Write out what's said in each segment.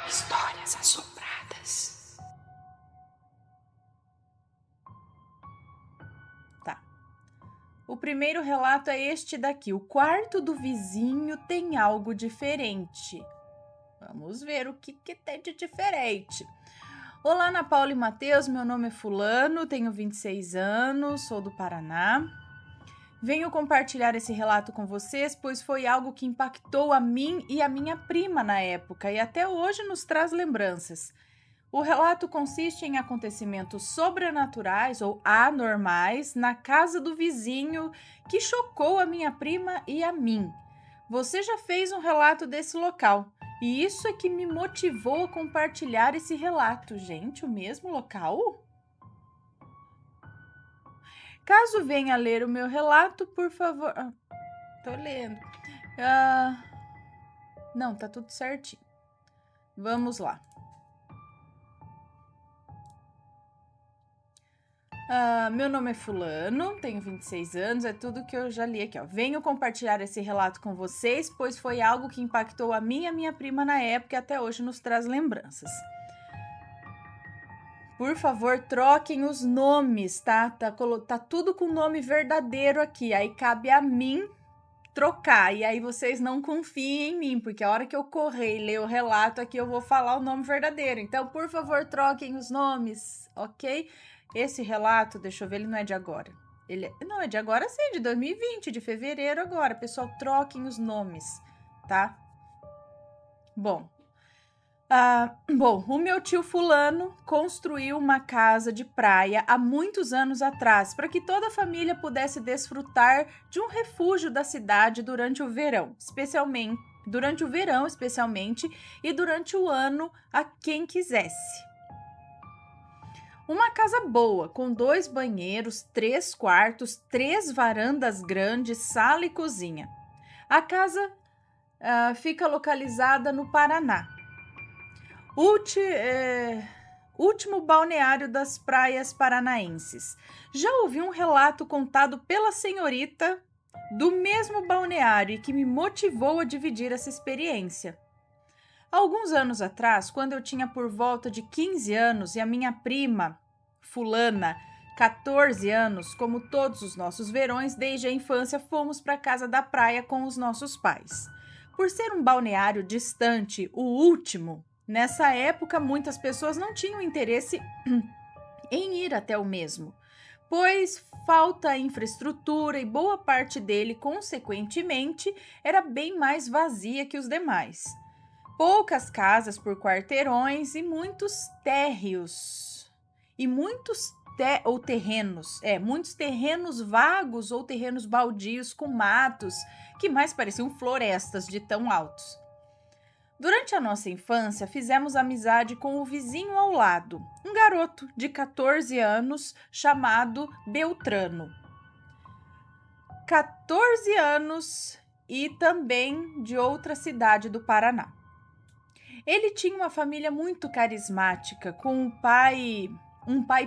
Histórias assombradas. Tá. O primeiro relato é este daqui. O quarto do vizinho tem algo diferente. Vamos ver o que tem de diferente. Olá, Ana Paula e Matheus. Meu nome é Fulano, tenho 26 anos, sou do Paraná. Venho compartilhar esse relato com vocês, pois foi algo que impactou a mim e a minha prima na época e até hoje nos traz lembranças. O relato consiste em acontecimentos sobrenaturais ou anormais na casa do vizinho que chocou a minha prima e a mim. Você já fez um relato desse local e isso é que me motivou a compartilhar esse relato. Gente, o mesmo local? Caso venha ler o meu relato, por favor... tô lendo. Não, tá tudo certinho. Vamos lá. Meu nome é Fulano, tenho 26 anos, é tudo que eu já li aqui, ó. Venho compartilhar esse relato com vocês, pois foi algo que impactou a mim e a minha prima na época e até hoje nos traz lembranças. Por favor, troquem os nomes, tá? Tá tudo com nome verdadeiro aqui. Aí cabe a mim trocar. E aí vocês não confiem em mim, porque a hora que eu correr e ler o relato aqui, eu vou falar o nome verdadeiro. Então, por favor, troquem os nomes, ok? Esse relato, deixa eu ver, ele não é de agora. Não, é de agora sim, de 2020, de fevereiro agora. Pessoal, troquem os nomes, tá? Bom, o meu tio Fulano construiu uma casa de praia há muitos anos atrás para que toda a família pudesse desfrutar de um refúgio da cidade durante o verão, especialmente e durante o ano a quem quisesse. Uma casa boa, com 2 banheiros, 3 quartos, 3 varandas grandes, sala e cozinha. A casa fica localizada no Paraná. Último balneário das praias paranaenses. Já ouvi um relato contado pela senhorita do mesmo balneário e que me motivou a dividir essa experiência. Alguns anos atrás, quando eu tinha por volta de 15 anos e a minha prima, Fulana, 14 anos, como todos os nossos verões, desde a infância fomos para a casa da praia com os nossos pais. Por ser um balneário distante, o último, nessa época muitas pessoas não tinham interesse em ir até o mesmo, pois falta infraestrutura e boa parte dele, consequentemente, era bem mais vazia que os demais. Poucas casas por quarteirões e muitos térreos. E muitos terrenos vagos ou terrenos baldios com matos que mais pareciam florestas de tão altos. Durante a nossa infância, fizemos amizade com o vizinho ao lado, um garoto de 14 anos chamado Beltrano. 14 anos e também de outra cidade do Paraná. Ele tinha uma família muito carismática, com um pai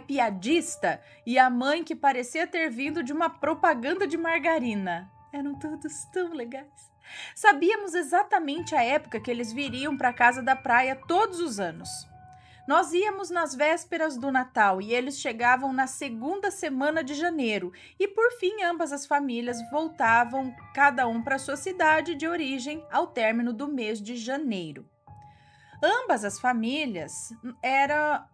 piadista e a mãe que parecia ter vindo de uma propaganda de margarina. Eram todos tão legais. Sabíamos exatamente a época que eles viriam para a casa da praia todos os anos. Nós íamos nas vésperas do Natal e eles chegavam na segunda semana de janeiro e, por fim, ambas as famílias voltavam cada um para sua cidade de origem ao término do mês de janeiro. Ambas as famílias eram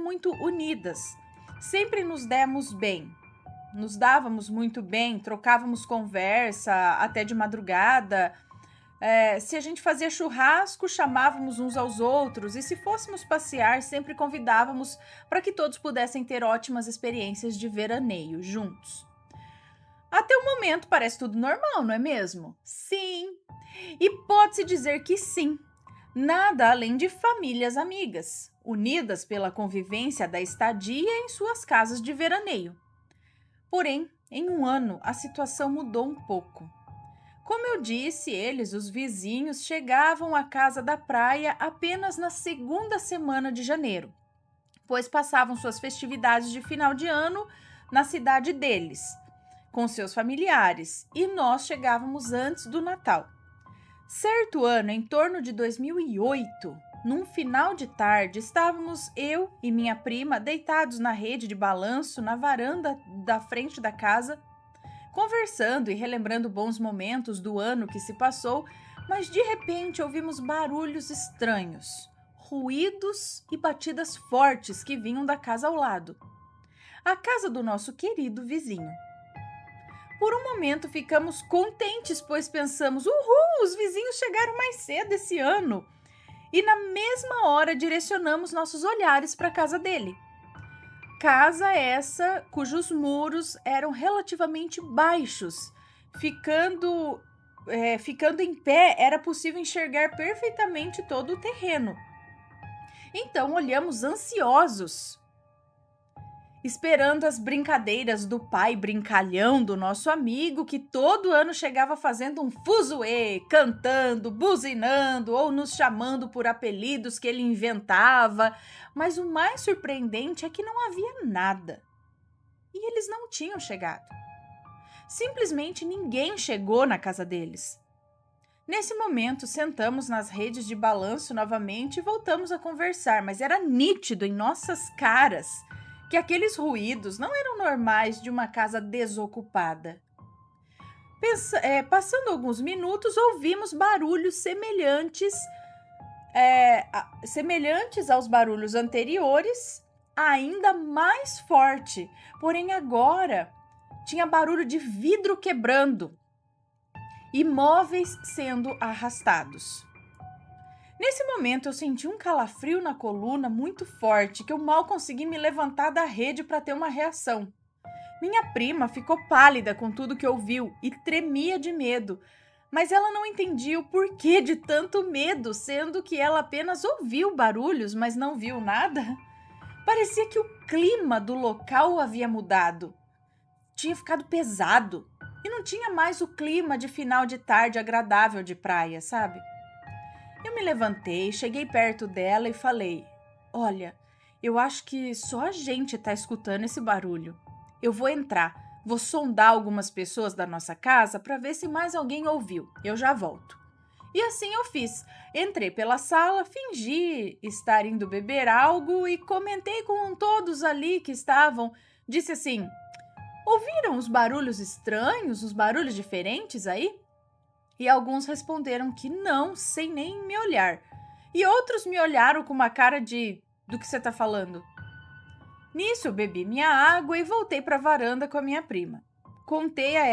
muito unidas. Sempre nos dávamos muito bem, trocávamos conversa até de madrugada. Se a gente fazia churrasco, chamávamos uns aos outros e se fôssemos passear, sempre convidávamos para que todos pudessem ter ótimas experiências de veraneio juntos. Até o momento parece tudo normal, não é mesmo? Sim, e pode-se dizer que sim. Nada além de famílias amigas, unidas pela convivência da estadia em suas casas de veraneio. Porém, em um ano, a situação mudou um pouco. Como eu disse, os vizinhos, chegavam à casa da praia apenas na segunda semana de janeiro, pois passavam suas festividades de final de ano na cidade deles, com seus familiares, e nós chegávamos antes do Natal. Certo ano, em torno de 2008, num final de tarde, estávamos eu e minha prima deitados na rede de balanço na varanda da frente da casa, conversando e relembrando bons momentos do ano que se passou, mas de repente ouvimos barulhos estranhos, ruídos e batidas fortes que vinham da casa ao lado, a casa do nosso querido vizinho. Por um momento ficamos contentes, pois pensamos: uhul, os vizinhos chegaram mais cedo esse ano. E na mesma hora direcionamos nossos olhares para a casa dele. Casa essa cujos muros eram relativamente baixos. Ficando em pé, era possível enxergar perfeitamente todo o terreno. Então olhamos ansiosos, esperando as brincadeiras do pai brincalhão do nosso amigo, que todo ano chegava fazendo um fuzuê, cantando, buzinando ou nos chamando por apelidos que ele inventava. Mas o mais surpreendente é que não havia nada. E eles não tinham chegado. Simplesmente ninguém chegou na casa deles. Nesse momento, sentamos nas redes de balanço novamente e voltamos a conversar, mas era nítido em nossas caras que aqueles ruídos não eram normais de uma casa desocupada. Passando alguns minutos, ouvimos barulhos semelhantes aos barulhos anteriores, ainda mais forte, porém agora tinha barulho de vidro quebrando e móveis sendo arrastados. Nesse momento, eu senti um calafrio na coluna muito forte que eu mal consegui me levantar da rede para ter uma reação. Minha prima ficou pálida com tudo que ouviu e tremia de medo, mas ela não entendia o porquê de tanto medo, sendo que ela apenas ouviu barulhos, mas não viu nada. Parecia que o clima do local havia mudado. Tinha ficado pesado e não tinha mais o clima de final de tarde agradável de praia, sabe? Eu me levantei, cheguei perto dela e falei: olha, eu acho que só a gente tá escutando esse barulho. Eu vou entrar, vou sondar algumas pessoas da nossa casa para ver se mais alguém ouviu. Eu já volto. E assim eu fiz. Entrei pela sala, fingi estar indo beber algo e comentei com todos ali que estavam. Disse assim: ouviram os barulhos estranhos, os barulhos diferentes aí? E alguns responderam que não, sem nem me olhar. E outros me olharam com uma cara de: do que você tá falando? Nisso eu bebi minha água e voltei para a varanda com a minha prima. Contei a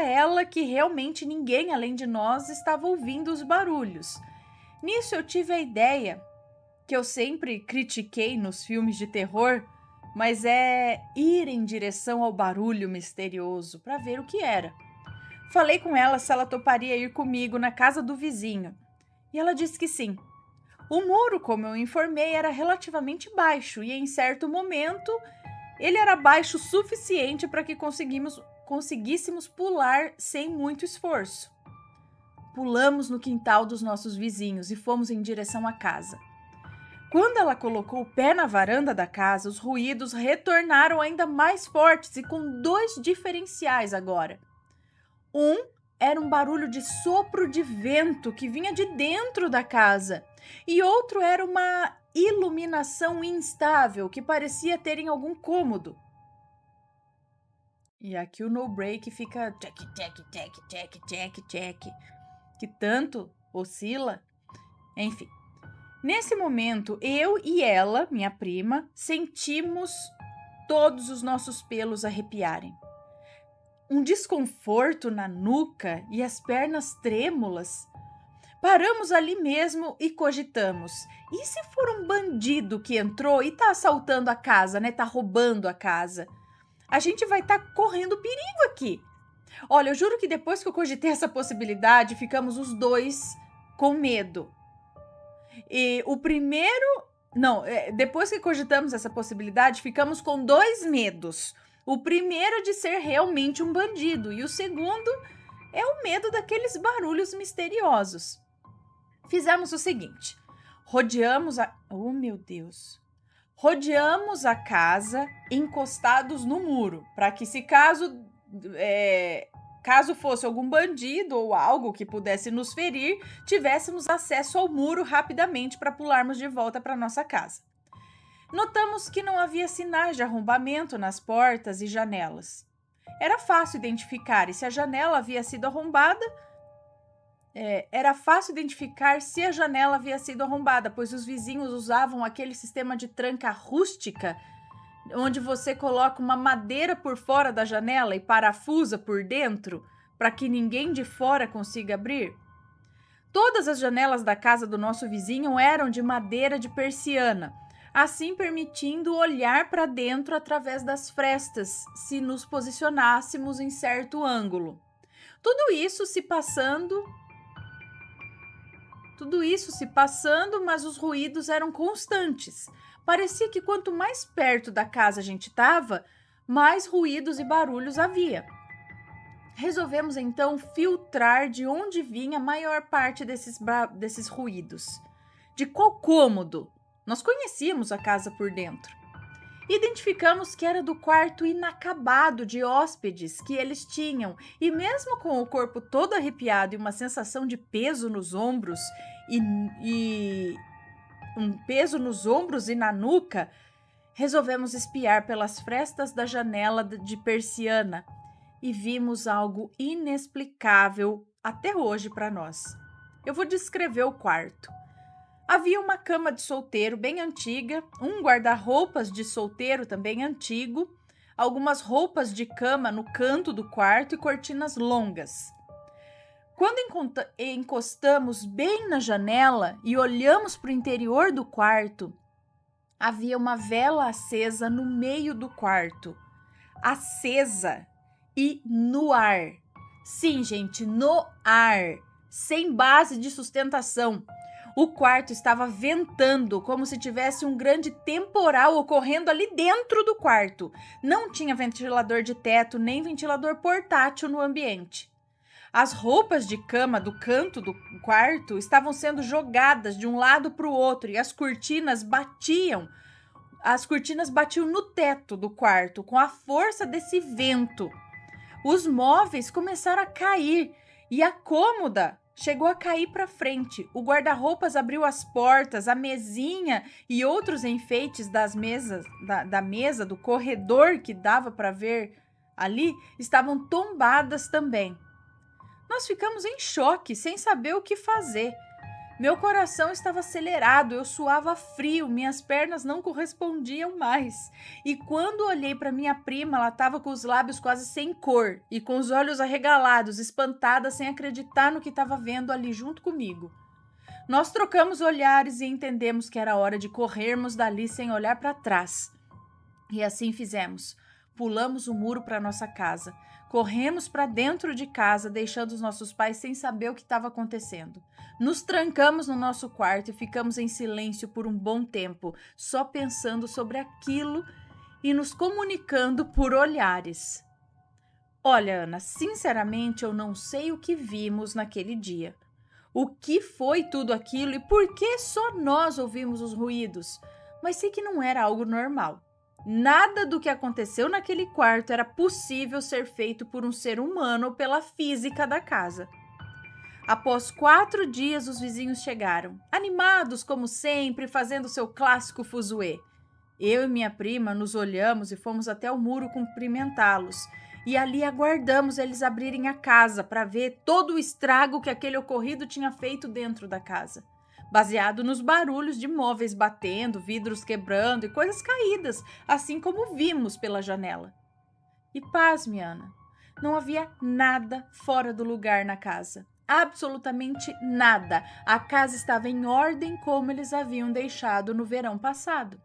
ela que realmente ninguém além de nós estava ouvindo os barulhos. Nisso eu tive a ideia, que eu sempre critiquei nos filmes de terror, mas é ir em direção ao barulho misterioso para ver o que era. Falei com ela se ela toparia ir comigo na casa do vizinho, e ela disse que sim. O muro, como eu informei, era relativamente baixo e em certo momento ele era baixo o suficiente para que conseguíssemos pular sem muito esforço. Pulamos no quintal dos nossos vizinhos e fomos em direção à casa. Quando ela colocou o pé na varanda da casa, os ruídos retornaram ainda mais fortes e com dois diferenciais agora. Um era um barulho de sopro de vento que vinha de dentro da casa, e outro era uma iluminação instável que parecia ter em algum cômodo. E aqui o no break fica check, check, check, check, check, check, que tanto oscila. Enfim, nesse momento, eu e ela, minha prima, sentimos todos os nossos pelos arrepiarem. Um desconforto na nuca e as pernas trêmulas. Paramos ali mesmo e cogitamos: e se for um bandido que entrou e tá assaltando a casa, né? Tá roubando a casa? A gente vai estar correndo perigo aqui. Olha, eu juro que depois que eu cogitei essa possibilidade, ficamos os dois com medo. E o primeiro... depois que cogitamos essa possibilidade, ficamos com dois medos. O primeiro de ser realmente um bandido e o segundo é o medo daqueles barulhos misteriosos. Fizemos o seguinte: rodeamos a casa encostados no muro, para que se caso caso fosse algum bandido ou algo que pudesse nos ferir, tivéssemos acesso ao muro rapidamente para pularmos de volta para nossa casa. Notamos que não havia sinais de arrombamento nas portas e janelas. Era fácil identificar se a janela havia sido arrombada, pois os vizinhos usavam aquele sistema de tranca rústica, onde você coloca uma madeira por fora da janela e parafusa por dentro, para que ninguém de fora consiga abrir. Todas as janelas da casa do nosso vizinho eram de madeira de persiana, assim permitindo olhar para dentro através das frestas, se nos posicionássemos em certo ângulo. Tudo isso se passando, mas os ruídos eram constantes. Parecia que quanto mais perto da casa a gente estava, mais ruídos e barulhos havia. Resolvemos então filtrar de onde vinha a maior parte desses ruídos. De qual cômodo? Nós conhecíamos a casa por dentro. Identificamos que era do quarto inacabado de hóspedes que eles tinham, e mesmo com o corpo todo arrepiado e uma sensação de peso nos ombros e na nuca, resolvemos espiar pelas frestas da janela de persiana e vimos algo inexplicável até hoje para nós. Eu vou descrever o quarto. Havia uma cama de solteiro bem antiga, um guarda-roupas de solteiro também antigo, algumas roupas de cama no canto do quarto e cortinas longas. Quando encostamos bem na janela e olhamos para o interior do quarto, havia uma vela acesa no meio do quarto. Acesa e no ar. Sim, gente, no ar, sem base de sustentação. O quarto estava ventando, como se tivesse um grande temporal ocorrendo ali dentro do quarto. Não tinha ventilador de teto nem ventilador portátil no ambiente. As roupas de cama do canto do quarto estavam sendo jogadas de um lado para o outro e as cortinas batiam no teto do quarto com a força desse vento. Os móveis começaram a cair e a cômoda chegou a cair para frente. O guarda-roupas abriu as portas, a mesinha e outros enfeites da mesa, do corredor que dava para ver ali, estavam tombadas também. Nós ficamos em choque, sem saber o que fazer. Meu coração estava acelerado, eu suava frio, minhas pernas não correspondiam mais. E quando olhei para minha prima, ela estava com os lábios quase sem cor e com os olhos arregalados, espantada, sem acreditar no que estava vendo ali junto comigo. Nós trocamos olhares e entendemos que era hora de corrermos dali sem olhar para trás. E assim fizemos. Pulamos o muro para nossa casa. Corremos para dentro de casa, deixando os nossos pais sem saber o que estava acontecendo. Nos trancamos no nosso quarto e ficamos em silêncio por um bom tempo, só pensando sobre aquilo e nos comunicando por olhares. Olha, Ana, sinceramente eu não sei o que vimos naquele dia. O que foi tudo aquilo e por que só nós ouvimos os ruídos? Mas sei que não era algo normal. Nada do que aconteceu naquele quarto era possível ser feito por um ser humano ou pela física da casa. Após 4 dias, os vizinhos chegaram, animados como sempre, fazendo seu clássico fuzuê. Eu e minha prima nos olhamos e fomos até o muro cumprimentá-los. E ali aguardamos eles abrirem a casa para ver todo o estrago que aquele ocorrido tinha feito dentro da casa. Baseado nos barulhos de móveis batendo, vidros quebrando e coisas caídas, assim como vimos pela janela. E pasme, Ana, não havia nada fora do lugar na casa. Absolutamente nada. A casa estava em ordem como eles haviam deixado no verão passado.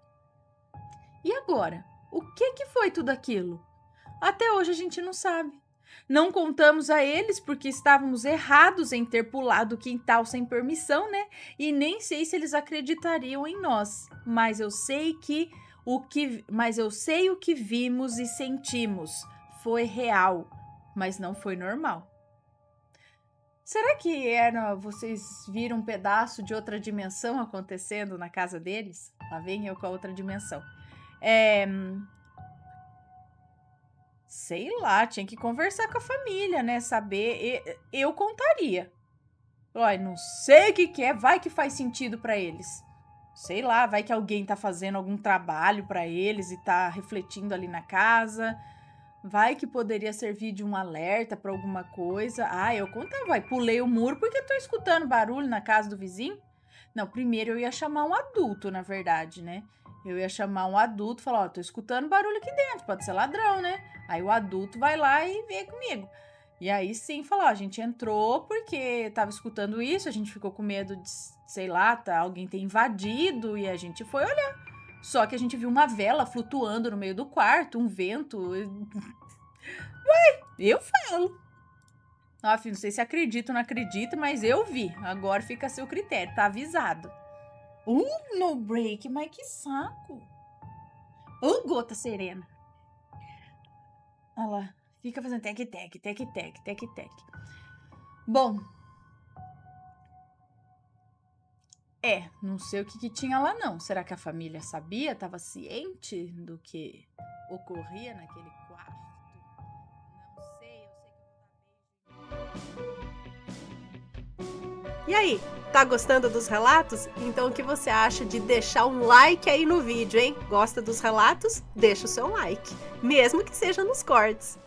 E agora? O que foi tudo aquilo? Até hoje a gente não sabe. Não contamos a eles porque estávamos errados em ter pulado o quintal sem permissão, né? E nem sei se eles acreditariam em nós. Mas eu sei o que vimos e sentimos. Foi real, mas não foi normal. Será que vocês viram um pedaço de outra dimensão acontecendo na casa deles? Lá vem eu com a outra dimensão. Sei lá, tinha que conversar com a família, né? Saber. Eu contaria. Olha, não sei o que é, vai que faz sentido pra eles. Sei lá, vai que alguém tá fazendo algum trabalho pra eles e tá refletindo ali na casa. Vai que poderia servir de um alerta pra alguma coisa. Ah, eu contava, vai, pulei o muro porque tô escutando barulho na casa do vizinho. Não, primeiro eu ia chamar um adulto, na verdade, né? Eu ia chamar um adulto e falar, ó, tô escutando barulho aqui dentro, pode ser ladrão, né? Aí o adulto vai lá e vê comigo. E aí sim, falar, ó, a gente entrou porque tava escutando isso, a gente ficou com medo de, sei lá, alguém ter invadido e a gente foi olhar. Só que a gente viu uma vela flutuando no meio do quarto, um vento. Ué, eu falo. Ah, filho, não sei se acredito ou não acredito, mas eu vi. Agora fica a seu critério, tá avisado. No break, mas que saco. Gota serena. Olha lá, fica fazendo tec-tec, tec-tec, tec-tec. Bom. Não sei o que tinha lá não. Será que a família sabia? Tava ciente do que ocorria naquele quarto? Não sei, E aí, tá gostando dos relatos? Então o que você acha de deixar um like aí no vídeo, hein? Gosta dos relatos? Deixa o seu like, mesmo que seja nos cortes.